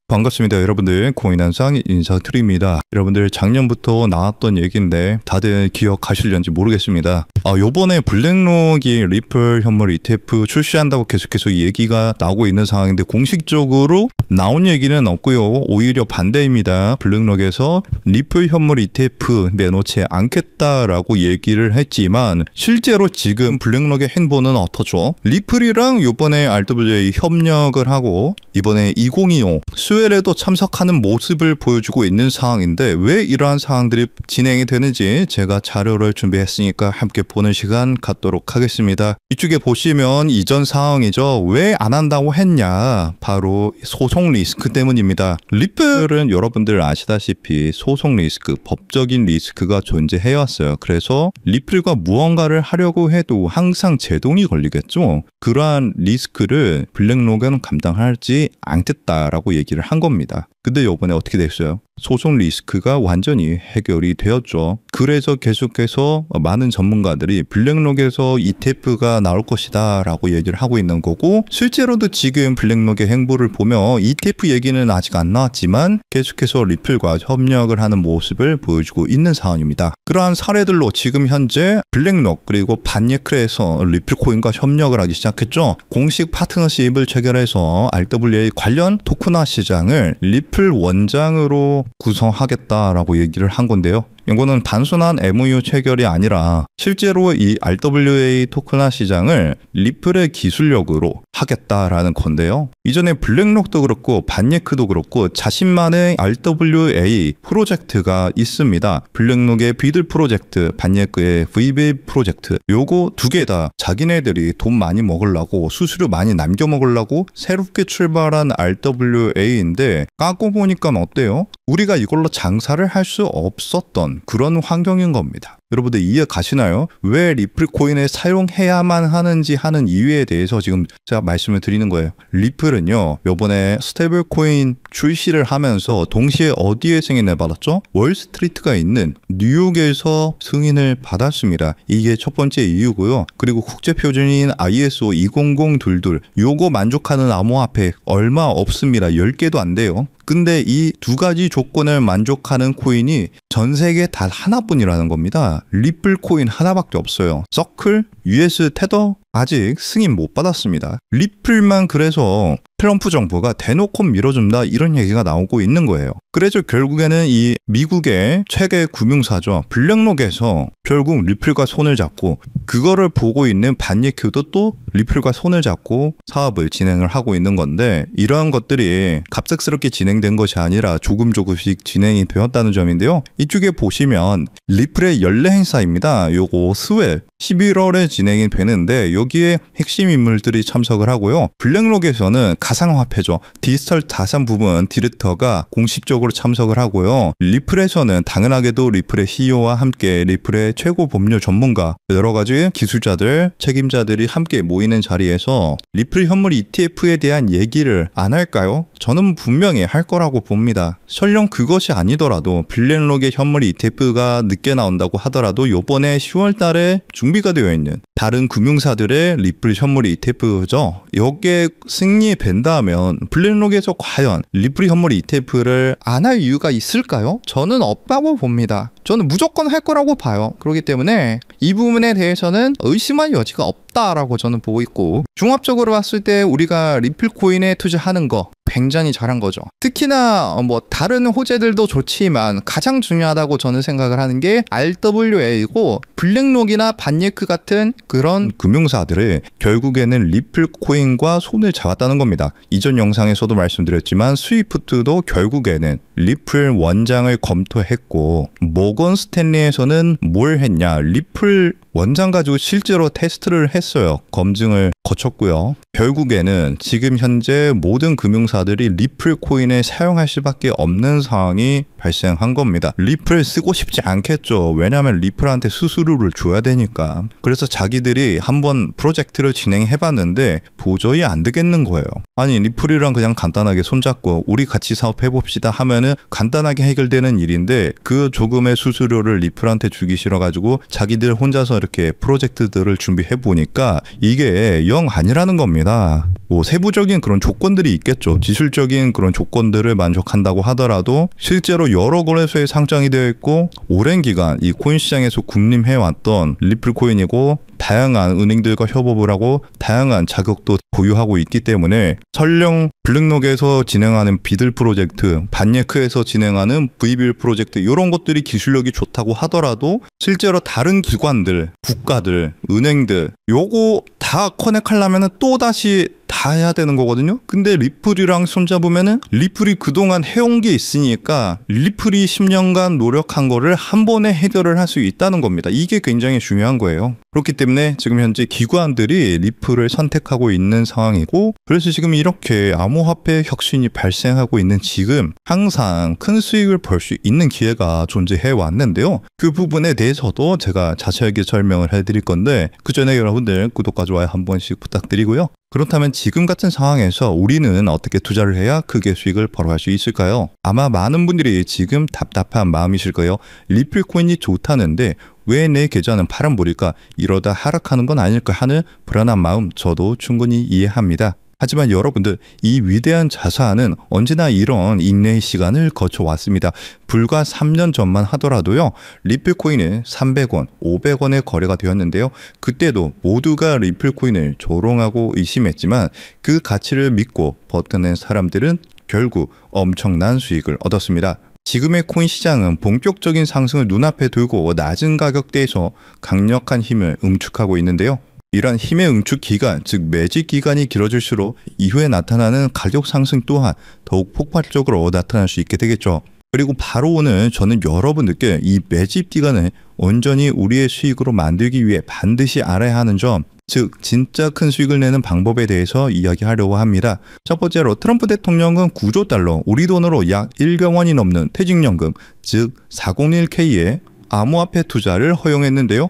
반갑습니다. 여러분들 코인한상 인사드립니다. 여러분들 작년부터 나왔던 얘기인데 다들 기억하실런지 모르겠습니다. 요번에 블랙록이 리플 현물 ETF 출시한다고 계속해서 얘기가 나오고 있는 상황인데 공식적으로 나온 얘기는 없고요. 오히려 반대입니다. 블랙록에서 리플 현물 ETF 내놓지 않겠다라고 얘기를 했지만 실제로 지금 블랙록의 행보는 어떻죠? 리플이랑 요번에 RWA 협력을 하고 이번에 2025 스웰에도 참석하는 모습을 보여주고 있는 상황인데 왜 이러한 상황들이 진행이 되는지 제가 자료를 준비했으니까 함께 보는 시간 갖도록 하겠습니다. 이쪽에 보시면 이전 상황이죠. 왜 안 한다고 했냐? 바로 소송 리스크 때문입니다. 리플은 여러분들 아시다시피 소송 리스크, 법적인 리스크가 존재해왔어요. 그래서 리플과 무언가를 하려고 해도 항상 제동이 걸리겠죠. 그러한 리스크를 블랙록은 감당하지 않겠다라고 얘기를 한 겁니다. 근데 이번에 어떻게 됐어요? 소송 리스크가 완전히 해결이 되었죠. 그래서 계속해서 많은 전문가들이 블랙록에서 ETF가 나올 것이다 라고 얘기를 하고 있는 거고, 실제로도 지금 블랙록의 행보를 보면 ETF 얘기는 아직 안 나왔지만 계속해서 리플과 협력을 하는 모습을 보여주고 있는 상황입니다. 그러한 사례들로 지금 현재 블랙록 그리고 반예클에서 리플코인과 협력을 하기 시작했죠. 공식 파트너십을 체결해서 RWA 관련 토큰화 시장을 리플 원장으로 구성하겠다라고 얘기를 한 건데요. 이거는 단순한 MOU 체결이 아니라 실제로 이 RWA 토큰화 시장을 리플의 기술력으로 하겠다라는 건데요. 이전에 블랙록도 그렇고 반예크도 그렇고 자신만의 RWA 프로젝트가 있습니다. 블랙록의 비들 프로젝트, 반예크의 VB 프로젝트, 요거 두 개 다 자기네들이 돈 많이 먹으려고 수수료 많이 남겨 먹으려고 새롭게 출발한 RWA인데 까고 보니까 어때요? 우리가 이걸로 장사를 할 수 없었던 그런 환경인 겁니다. 여러분들 이해 가시나요? 왜 리플 코인을 사용해야만 하는지 하는 이유에 대해서 지금 제가 말씀을 드리는 거예요. 리플은요, 요번에 스테이블 코인 출시를 하면서 동시에 어디에 승인을 받았죠? 월스트리트가 있는 뉴욕에서 승인을 받았습니다. 이게 첫 번째 이유고요. 그리고 국제 표준인 ISO 20022 요거 만족하는 암호화폐 얼마 없습니다. 10개도 안 돼요. 근데 이 두 가지 조건을 만족하는 코인이 전 세계 단 하나뿐이라는 겁니다. 리플 코인 하나밖에 없어요. 서클, US 테더 아직 승인 못 받았습니다. 리플만 그래서 트럼프 정부가 대놓고 밀어준다 이런 얘기가 나오고 있는 거예요. 그래서 결국에는 이 미국의 최대 금융사죠. 블랙록에서 결국 리플과 손을 잡고 그거를 보고 있는 반예큐도 또 리플과 손을 잡고 사업을 진행을 하고 있는 건데, 이러한 것들이 갑작스럽게 진행된 것이 아니라 조금씩 진행이 되었다는 점인데요. 이쪽에 보시면 리플의 연례 행사입니다. 요거 스웰 11월에 진행이 되는데 여기에 핵심 인물들이 참석을 하고요. 블랙록에서는 가상화폐죠. 디지털 자산 부분 디렉터가 공식적으로 참석을 하고요. 리플에서는 당연하게도 리플의 CEO와 함께 리플의 최고 법률 전문가, 여러 가지 기술자들, 책임자들이 함께 모이는 자리에서 리플 현물 ETF에 대한 얘기를 안 할까요? 저는 분명히 할 거라고 봅니다. 설령 그것이 아니더라도 블랙록의 현물 ETF가 늦게 나온다고 하더라도 요번에 10월 달에 준비가 되어 있는 다른 금융사들의 리플 현물 ETF죠. 여기에 승리된다면 블랙록에서 과연 리플 현물 ETF를 안 할 이유가 있을까요? 저는 없다고 봅니다. 저는 무조건 할 거라고 봐요. 그렇기 때문에 이 부분에 대해서는 의심할 여지가 없다라고 저는 보고 있고, 종합적으로 봤을 때 우리가 리플 코인에 투자하는 거 굉장히 잘한 거죠. 특히나 뭐 다른 호재들도 좋지만 가장 중요하다고 저는 생각을 하는 게 RWA이고, 블랙록이나 반예크 같은 그런 금융사들이 결국에는 리플 코인과 손을 잡았다는 겁니다. 이전 영상에서도 말씀드렸지만 스위프트도 결국에는 리플 원장을 검토했고, 모건 스탠리에서는 뭘 했냐? 리플 원장 가지고 실제로 테스트를 했어요. 검증을 거쳤고요. 결국에는 지금 현재 모든 금융사들이 리플 코인을 사용할 수밖에 없는 상황이 발생한 겁니다. 리플 쓰고 싶지 않겠죠. 왜냐하면 리플한테 수수료를 줘야 되니까. 그래서 자기들이 한번 프로젝트를 진행해봤는데 도저히 안 되겠는 거예요. 아니 리플이랑 그냥 간단하게 손잡고 우리 같이 사업해봅시다 하면은 간단하게 해결되는 일인데, 그 조금의 수수료를 리플한테 주기 싫어가지고 자기들 혼자서 이렇게 프로젝트들을 준비해보니까 이게 영 아니라는 겁니다. 뭐 세부적인 그런 조건들이 있겠죠. 기술적인 그런 조건들을 만족한다고 하더라도 실제로 여러 거래소에 상장이 되어 있고 오랜 기간 이 코인 시장에서 군림해왔던 리플 코인이고 다양한 은행들과 협업을 하고 다양한 자격도 보유하고 있기 때문에 설령 블랙록에서 진행하는 비들 프로젝트, 반예크에서 진행하는 VBL 프로젝트 이런 것들이 기술력이 좋다고 하더라도 실제로 다른 기관들, 국가들, 은행들 요거 다 커넥하려면 또다시 다 해야 되는 거거든요. 근데 리플이랑 손잡으면은 리플이 그동안 해온 게 있으니까 리플이 10년간 노력한 거를 한 번에 해결을 할 수 있다는 겁니다. 이게 굉장히 중요한 거예요. 그렇기 때문에 지금 현재 기관들이 리플을 선택하고 있는 상황이고 그래서 지금 이렇게 암호화폐 혁신이 발생하고 있는 지금 항상 큰 수익을 벌 수 있는 기회가 존재해 왔는데요. 그 부분에 대해서도 제가 자세하게 설명을 해드릴 건데 그 전에 여러분들 구독과 좋아요 한 번씩 부탁드리고요. 그렇다면 지금 같은 상황에서 우리는 어떻게 투자를 해야 크게 수익을 벌어갈 수 있을까요? 아마 많은 분들이 지금 답답한 마음이실 거예요. 리플 코인이 좋다는데 왜 내 계좌는 파란불일까? 이러다 하락하는 건 아닐까 하는 불안한 마음 저도 충분히 이해합니다. 하지만 여러분들 이 위대한 자산은 언제나 이런 인내의 시간을 거쳐왔습니다. 불과 3년 전만 하더라도요. 리플코인은 300원, 500원에 거래가 되었는데요. 그때도 모두가 리플코인을 조롱하고 의심했지만 그 가치를 믿고 버텨낸 사람들은 결국 엄청난 수익을 얻었습니다. 지금의 코인 시장은 본격적인 상승을 눈앞에 두고 낮은 가격대에서 강력한 힘을 응축하고 있는데요. 이러한 힘의 응축 기간, 즉 매집 기간이 길어질수록 이후에 나타나는 가격 상승 또한 더욱 폭발적으로 나타날 수 있게 되겠죠. 그리고 바로 오늘 저는 여러분들께 이 매집 기간을 온전히 우리의 수익으로 만들기 위해 반드시 알아야 하는 점, 즉 진짜 큰 수익을 내는 방법에 대해서 이야기하려고 합니다. 첫 번째로 트럼프 대통령은 9조 달러, 우리 돈으로 약 1억 원이 넘는 퇴직연금, 즉 401k의 암호화폐 투자를 허용했는데요.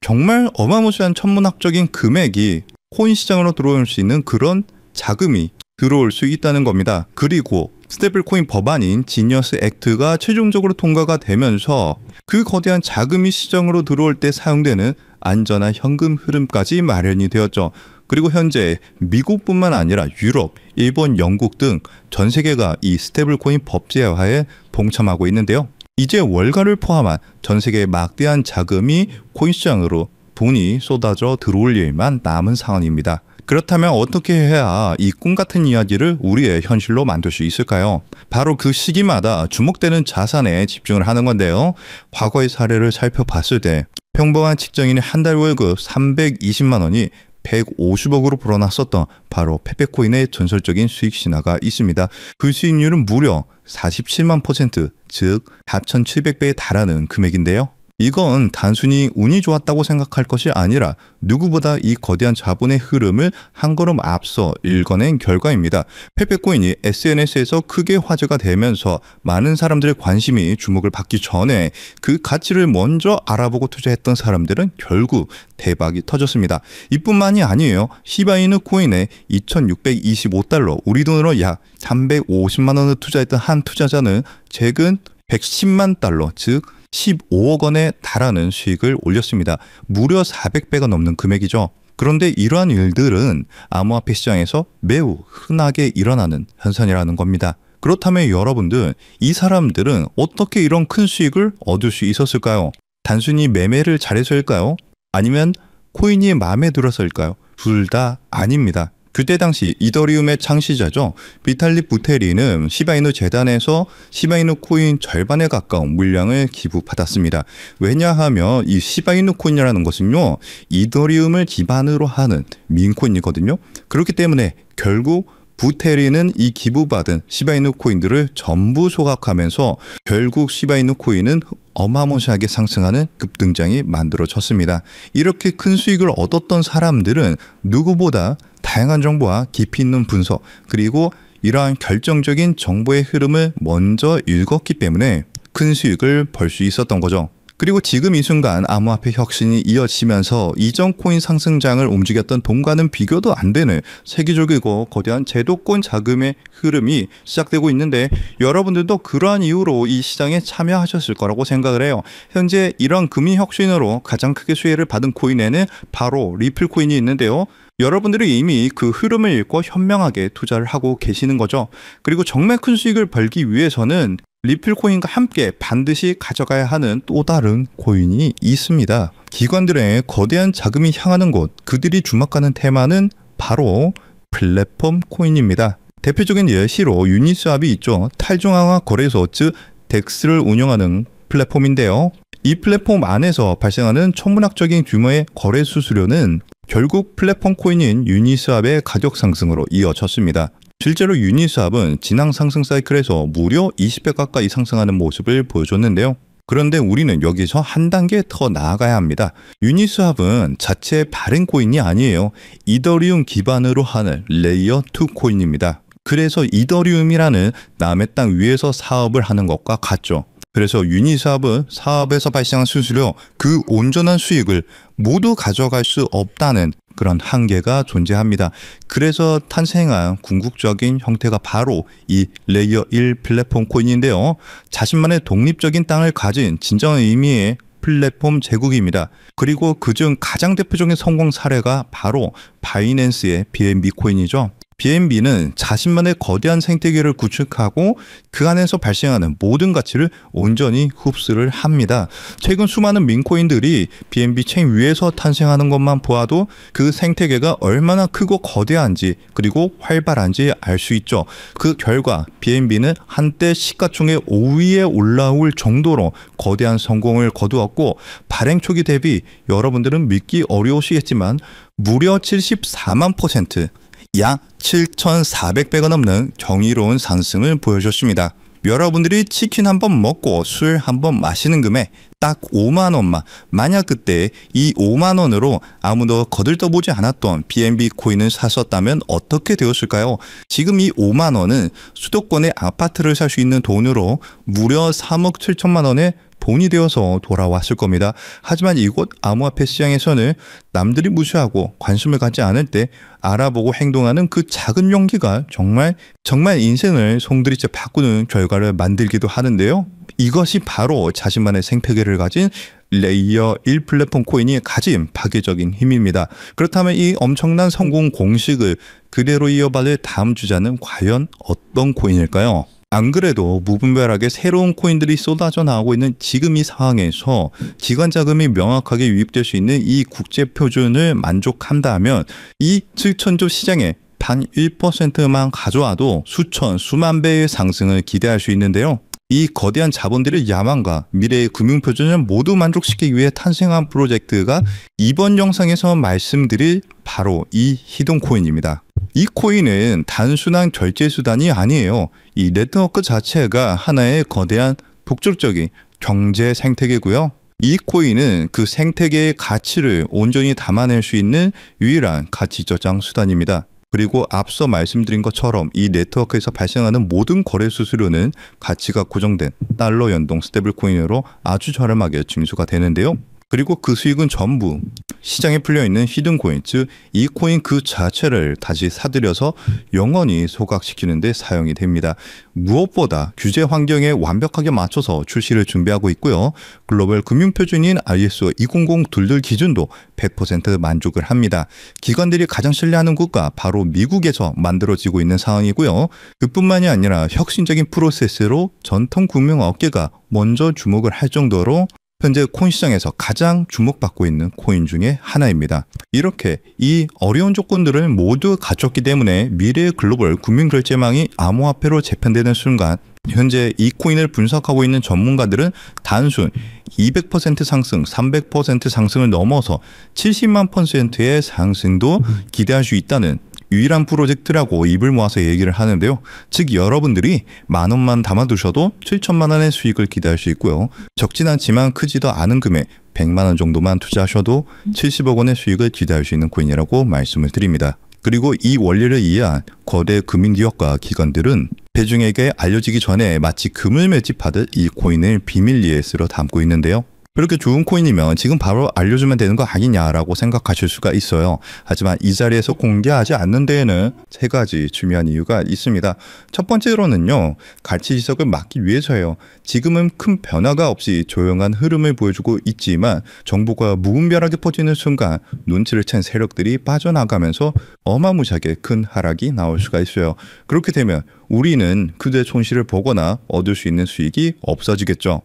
정말 어마무시한 천문학적인 금액이 코인 시장으로 들어올 수 있는 그런 자금이 들어올 수 있다는 겁니다. 그리고 스테이블 코인 법안인 지니어스 액트가 최종적으로 통과가 되면서 그 거대한 자금이 시장으로 들어올 때 사용되는 안전한 현금 흐름까지 마련이 되었죠. 그리고 현재 미국뿐만 아니라 유럽, 일본, 영국 등 전 세계가 이 스테이블 코인 법제화에 동참하고 있는데요. 이제 월가를 포함한 전 세계의 막대한 자금이 코인 시장으로 돈이 쏟아져 들어올 일만 남은 상황입니다. 그렇다면 어떻게 해야 이 꿈 같은 이야기를 우리의 현실로 만들 수 있을까요? 바로 그 시기마다 주목되는 자산에 집중을 하는 건데요. 과거의 사례를 살펴봤을 때 평범한 직장인의 한 달 월급 320만 원이 150억으로 불어났었던 바로 페페코인의 전설적인 수익 신화가 있습니다. 그 수익률은 무려 47만 %, 즉 4,700배에 달하는 금액인데요. 이건 단순히 운이 좋았다고 생각할 것이 아니라 누구보다 이 거대한 자본의 흐름을 한 걸음 앞서 읽어낸 결과입니다. 페페코인이 SNS에서 크게 화제가 되면서 많은 사람들의 관심이 주목을 받기 전에 그 가치를 먼저 알아보고 투자했던 사람들은 결국 대박이 터졌습니다. 이뿐만이 아니에요. 시바이누 코인에 2,625달러, 우리 돈으로 약 350만 원을 투자했던 한 투자자는 최근 110만 달러, 즉 15억 원에 달하는 수익을 올렸습니다. 무려 400배가 넘는 금액이죠. 그런데 이러한 일들은 암호화폐 시장에서 매우 흔하게 일어나는 현상이라는 겁니다. 그렇다면 여러분들, 이 사람들은 어떻게 이런 큰 수익을 얻을 수 있었을까요? 단순히 매매를 잘해서일까요? 아니면 코인이 마음에 들어서일까요? 둘 다 아닙니다. 그때 당시 이더리움의 창시자죠. 비탈릭 부테린은 시바이누 재단에서 시바이누 코인 절반에 가까운 물량을 기부받았습니다. 왜냐하면 이 시바이누 코인이라는 것은요, 이더리움을 기반으로 하는 민코인이거든요. 그렇기 때문에 결국 부테린은 이 기부받은 시바이누 코인들을 전부 소각하면서 결국 시바이누 코인은 어마무시하게 상승하는 급등장이 만들어졌습니다. 이렇게 큰 수익을 얻었던 사람들은 누구보다 다양한 정보와 깊이 있는 분석, 그리고 이러한 결정적인 정보의 흐름을 먼저 읽었기 때문에 큰 수익을 벌 수 있었던 거죠. 그리고 지금 이 순간 암호화폐 혁신이 이어지면서 이전 코인 상승장을 움직였던 돈과는 비교도 안 되는 세계적이고 거대한 제도권 자금의 흐름이 시작되고 있는데 여러분들도 그러한 이유로 이 시장에 참여하셨을 거라고 생각을 해요. 현재 이런 금융 혁신으로 가장 크게 수혜를 받은 코인에는 바로 리플 코인이 있는데요. 여러분들이 이미 그 흐름을 읽고 현명하게 투자를 하고 계시는 거죠. 그리고 정말 큰 수익을 벌기 위해서는 리플 코인과 함께 반드시 가져가야 하는 또 다른 코인이 있습니다. 기관들의 거대한 자금이 향하는 곳, 그들이 주목하는 테마는 바로 플랫폼 코인입니다. 대표적인 예시로 유니스왑이 있죠. 탈중앙화 거래소 즉 덱스를 운영하는 플랫폼인데요. 이 플랫폼 안에서 발생하는 천문학적인 규모의 거래 수수료는 결국 플랫폼 코인인 유니스왑의 가격 상승으로 이어졌습니다. 실제로 유니스왑은 지난 상승 사이클에서 무려 20배 가까이 상승하는 모습을 보여줬는데요. 그런데 우리는 여기서 한 단계 더 나아가야 합니다. 유니스왑은 자체 발행 코인이 아니에요. 이더리움 기반으로 하는 레이어 2 코인입니다. 그래서 이더리움이라는 남의 땅 위에서 사업을 하는 것과 같죠. 그래서 유니스왑은 사업에서 발생한 수수료, 그 온전한 수익을 모두 가져갈 수 없다는 그런 한계가 존재합니다. 그래서 탄생한 궁극적인 형태가 바로 이 레이어 1 플랫폼 코인인데요. 자신만의 독립적인 땅을 가진 진정한 의미의 플랫폼 제국입니다. 그리고 그중 가장 대표적인 성공 사례가 바로 바이낸스의 BNB 코인이죠. BNB는 자신만의 거대한 생태계를 구축하고 그 안에서 발생하는 모든 가치를 온전히 흡수를 합니다. 최근 수많은 민코인들이 BNB 체인 위에서 탄생하는 것만 보아도 그 생태계가 얼마나 크고 거대한지 그리고 활발한지 알 수 있죠. 그 결과 BNB는 한때 시가총액 5위에 올라올 정도로 거대한 성공을 거두었고 발행 초기 대비 여러분들은 믿기 어려우시겠지만 무려 74만 %, 약 7,400배가 넘는 경이로운 상승을 보여줬습니다. 여러분들이 치킨 한번 먹고 술 한번 마시는 금액 딱 5만 원만, 만약 그때 이 5만 원으로 아무도 거들떠보지 않았던 BNB 코인을 샀었다면 어떻게 되었을까요? 지금 이 5만 원은 수도권의 아파트를 살 수 있는 돈으로 무려 3억 7천만 원의 돈이 되어서 돌아왔을 겁니다. 하지만 이곳 암호화폐 시장에서는 남들이 무시하고 관심을 갖지 않을 때 알아보고 행동하는 그 작은 용기가 정말 인생을 송두리째 바꾸는 결과를 만들기도 하는데요. 이것이 바로 자신만의 생태계를 가진 레이어 1 플랫폼 코인이 가진 파괴적인 힘입니다. 그렇다면 이 엄청난 성공 공식을 그대로 이어받을 다음 주자는 과연 어떤 코인일까요? 안 그래도 무분별하게 새로운 코인들이 쏟아져 나오고 있는 지금 이 상황에서 기관 자금이 명확하게 유입될 수 있는 이 국제 표준을 만족한다면 이 7천조 시장에 단 1%만 가져와도 수만 배의 상승을 기대할 수 있는데요. 이 거대한 자본들의 야망과 미래의 금융표준을 모두 만족시키기 위해 탄생한 프로젝트가 이번 영상에서 말씀드릴 바로 이 히든코인입니다. 이 코인은 단순한 결제 수단이 아니에요. 이 네트워크 자체가 하나의 거대한 독점적인 경제 생태계고요. 이 코인은 그 생태계의 가치를 온전히 담아낼 수 있는 유일한 가치 저장 수단입니다. 그리고 앞서 말씀드린 것처럼 이 네트워크에서 발생하는 모든 거래 수수료는 가치가 고정된 달러 연동 스테이블 코인으로 아주 저렴하게 징수가 되는데요. 그리고 그 수익은 전부 시장에 풀려있는 히든코인, 즉 이 코인 그 자체를 다시 사들여서 영원히 소각시키는 데 사용이 됩니다. 무엇보다 규제 환경에 완벽하게 맞춰서 출시를 준비하고 있고요. 글로벌 금융표준인 ISO 2002 기준도 100% 만족을 합니다. 기관들이 가장 신뢰하는 국가 바로 미국에서 만들어지고 있는 상황이고요. 그뿐만이 아니라 혁신적인 프로세스로 전통 금융업계가 먼저 주목을 할 정도로 현재 코인 시장에서 가장 주목받고 있는 코인 중에 하나입니다. 이렇게 이 어려운 조건들을 모두 갖췄기 때문에 미래의 글로벌 금융결제망이 암호화폐로 재편되는 순간 현재 이 코인을 분석하고 있는 전문가들은 단순 200% 상승, 300% 상승을 넘어서 70만 %의 상승도 기대할 수 있다는 유일한 프로젝트라고 입을 모아서 얘기를 하는데요. 즉 여러분들이 10,000원만 담아두셔도 7천만 원의 수익을 기대할 수 있고요. 적진 않지만 크지도 않은 금액 100만 원 정도만 투자하셔도 70억 원의 수익을 기대할 수 있는 코인이라고 말씀을 드립니다. 그리고 이 원리를 이해한 거대 금융기업과 기관들은 대중에게 알려지기 전에 마치 금을 매집하듯 이 코인을 비밀 리에스로 담고 있는데요. 그렇게 좋은 코인이면 지금 바로 알려주면 되는 거 아니냐라고 생각하실 수가 있어요. 하지만 이 자리에서 공개하지 않는 데에는 세 가지 중요한 이유가 있습니다. 첫 번째로는요, 가치 지석을 막기 위해서예요. 지금은 큰 변화가 없이 조용한 흐름을 보여주고 있지만 정보가 무분별하게 퍼지는 순간 눈치를 챈 세력들이 빠져나가면서 어마무시하게 큰 하락이 나올 수가 있어요. 그렇게 되면 우리는 그들의 손실을 보거나 얻을 수 있는 수익이 없어지겠죠.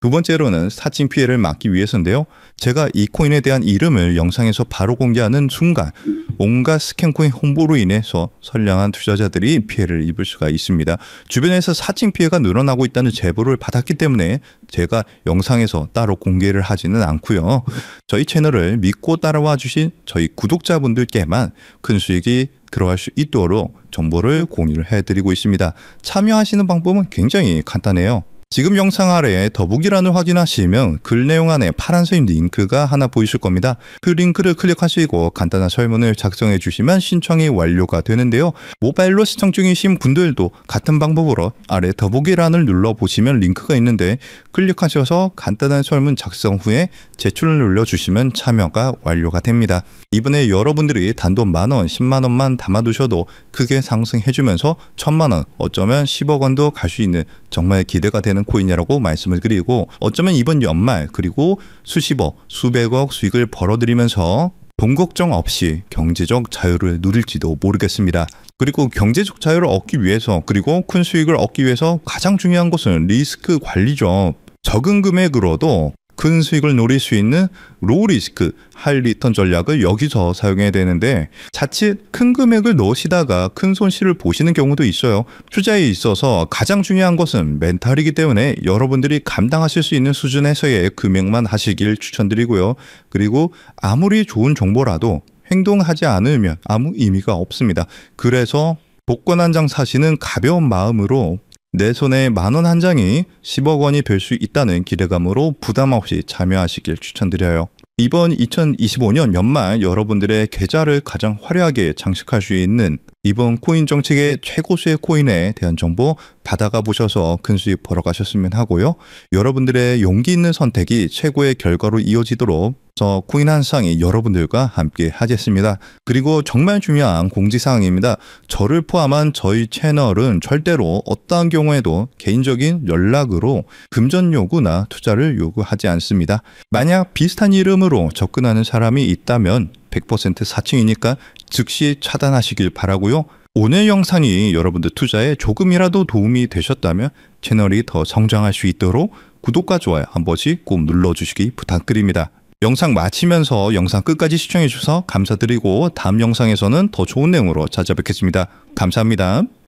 두 번째로는 사칭 피해를 막기 위해서인데요. 제가 이 코인에 대한 이름을 영상에서 바로 공개하는 순간 온갖 스캔코인 홍보로 인해서 선량한 투자자들이 피해를 입을 수가 있습니다. 주변에서 사칭 피해가 늘어나고 있다는 제보를 받았기 때문에 제가 영상에서 따로 공개를 하지는 않고요. 저희 채널을 믿고 따라와 주신 저희 구독자분들께만 큰 수익이 들어갈 수 있도록 정보를 공유를 해드리고 있습니다. 참여하시는 방법은 굉장히 간단해요. 지금 영상 아래에 더보기란을 확인하시면 글 내용 안에 파란색 링크가 하나 보이실 겁니다. 그 링크를 클릭하시고 간단한 설문을 작성해 주시면 신청이 완료가 되는데요. 모바일로 시청 중이신 분들도 같은 방법으로 아래 더보기란을 눌러보시면 링크가 있는데 클릭하셔서 간단한 설문 작성 후에 제출을 눌러주시면 참여가 완료가 됩니다. 이번에 여러분들이 단돈 만원, 10만원만 담아두셔도 크게 상승해주면서 1000만원, 어쩌면 10억 원도 갈 수 있는 정말 기대가 되는 코인이라고 말씀을 드리고, 어쩌면 이번 연말 그리고 수십억, 수백억 수익을 벌어들이면서 돈 걱정 없이 경제적 자유를 누릴지도 모르겠습니다. 그리고 경제적 자유를 얻기 위해서, 그리고 큰 수익을 얻기 위해서 가장 중요한 것은 리스크 관리죠. 적은 금액으로도 큰 수익을 노릴 수 있는 로우 리스크, 하이 리턴 전략을 여기서 사용해야 되는데, 자칫 큰 금액을 넣으시다가 큰 손실을 보시는 경우도 있어요. 투자에 있어서 가장 중요한 것은 멘탈이기 때문에 여러분들이 감당하실 수 있는 수준에서의 금액만 하시길 추천드리고요. 그리고 아무리 좋은 정보라도 행동하지 않으면 아무 의미가 없습니다. 그래서 복권 한 장 사시는 가벼운 마음으로 내 손에 만원 한 장이 10억 원이 될 수 있다는 기대감으로 부담 없이 참여하시길 추천드려요. 이번 2025년 연말 여러분들의 계좌를 가장 화려하게 장식할 수 있는 이번 코인 정책의 최고수의 코인에 대한 정보 받아가 보셔서 큰 수익 벌어가셨으면 하고요. 여러분들의 용기 있는 선택이 최고의 결과로 이어지도록 저 코인 한 쌍이 여러분들과 함께 하겠습니다. 그리고 정말 중요한 공지사항입니다. 저를 포함한 저희 채널은 절대로 어떠한 경우에도 개인적인 연락으로 금전 요구나 투자를 요구하지 않습니다. 만약 비슷한 이름으로 접근하는 사람이 있다면 100% 사칭이니까 즉시 차단하시길 바라고요. 오늘 영상이 여러분들 투자에 조금이라도 도움이 되셨다면 채널이 더 성장할 수 있도록 구독과 좋아요 한 번씩 꼭 눌러주시기 부탁드립니다. 영상 마치면서 영상 끝까지 시청해 주셔서 감사드리고 다음 영상에서는 더 좋은 내용으로 찾아뵙겠습니다. 감사합니다.